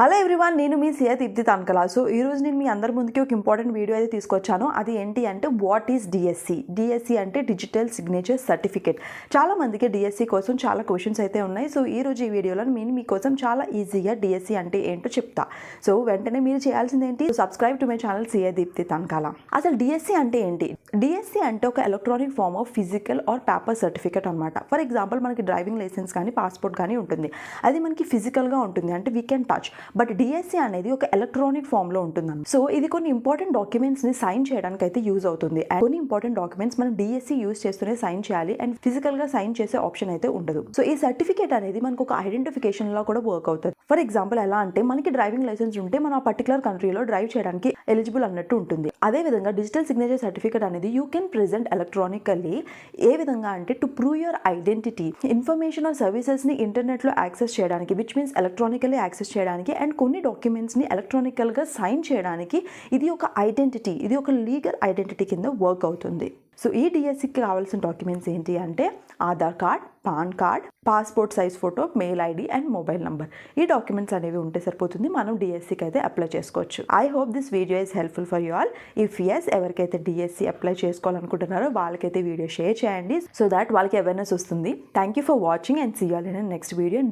Hello everyone, నేను మీ సియా Deepti Tanakal. So ఈరోజు నేను మీ అందరి ముందుకి ఒక ఇంపార్టెంట్ వీడియో అయితే తీసుకొచ్చాను. అది ఏంటి అంటే వాట్ ఈస్ డిఎస్సి. డిఎస్సి అంటే డిజిటల్ సిగ్నేచర్ సర్టిఫికేట్. చాలా మందికి డిఎస్సి కోసం చాలా క్వశ్చన్స్ అయితే ఉన్నాయి. సో ఈరోజు ఈ వీడియోలో నేను మీకోసం చాలా ఈజీగా డిఎస్సి అంటే ఏంటో చెప్తా. సో వెంటనే మీరు చేయాల్సింది ఏంటి, subscribe to my channel Siya Deepti Tanakala. అసలు డిఎస్సి అంటే ఏంటి? డిఎస్సి అంటే ఒక electronic form of physical or paper certificate అనమాట. ఫర్ ఎగ్జాంపుల్ మనకి డ్రైవింగ్ లైసెన్స్ కానీ పాస్పోర్ట్ కానీ ఉంటుంది. అది మనకి ఫిజికల్గా ఉంటుంది, అంటే we can touch. But DSC అనేది ఒక ఎలక్ట్రానిక్ ఫామ్లో ఉంటుందన్నమాట. సో ఇది కొన్ని ఇంపార్టెంట్ డాక్యుమెంట్స్ని సైన్ చేయడానికి అయితే యూజ్ అవుతుంది. అండ్ కొన్ని ఇంపార్టెంట్ డాక్యుమెంట్స్ మనం డిఎస్సి యూజ్ చేస్తూనే సైన్ చేయాలి, అండ్ ఫిజికల్గా సైన్ చేసే ఆప్షన్ అయితే ఉండదు. సో ఈ సర్టిఫికేట్ అనేది మనకు ఒక ఐడెంటిఫికేషన్ లా కూడా వర్క్ అవుతుంది. ఫర్ ఎగ్జాంపుల్ ఎలా అంటే మనకి డ్రైవింగ్ లైసెన్స్ ఉంటే మనం ఆ పర్టికులర్ కంట్రీలో డ్రైవ్ చేయడానికి ఎలిజిబుల్ అన్నట్టు ఉంటుంది. అదే విధంగా డిజిటల్ సిగ్నేచర్ సర్టిఫికేట్ అనేది యూ కెన్ ప్రెజెంట్ ఎలక్ట్రానికల్లీ. ఏ విధంగా అంటే to prove your identity, information or సర్వీసెస్ని ఇంటర్నెట్లో యాక్సెస్ చేయడానికి, విచ్ మీన్స్ ఎలక్ట్రానికల్లీ యాక్సెస్ చేయడానికి, అండ్ కొన్ని డాక్యుమెంట్స్ని ఎలక్ట్రానికల్గా సైన్ చేయడానికి ఇది ఒక ఐడెంటిటీ, ఇది ఒక లీగల్ ఐడెంటిటీ కింద వర్క్ అవుతుంది. సో ఈ డిఎస్సికి కావాల్సిన డాక్యుమెంట్స్ ఏంటి అంటే Aadhaar card, PAN card, passport size photo, mail ID and mobile number. ఈ డాక్యుమెంట్స్ అనేవి ఉంటే సరిపోతుంది, మనం డిఎస్సికి అయితే అప్లై చేసుకోవచ్చు. I hope this video is helpful for you all. If yes, ఎవరికైతే డిఎస్సి అప్లై చేసుకోవాలనుకుంటున్నారో వాళ్ళకైతే వీడియో షేర్ చేయండి, సో దాట్ వాళ్ళకి అవేర్నెస్ వస్తుంది. Thank you for watching and see you all in next video.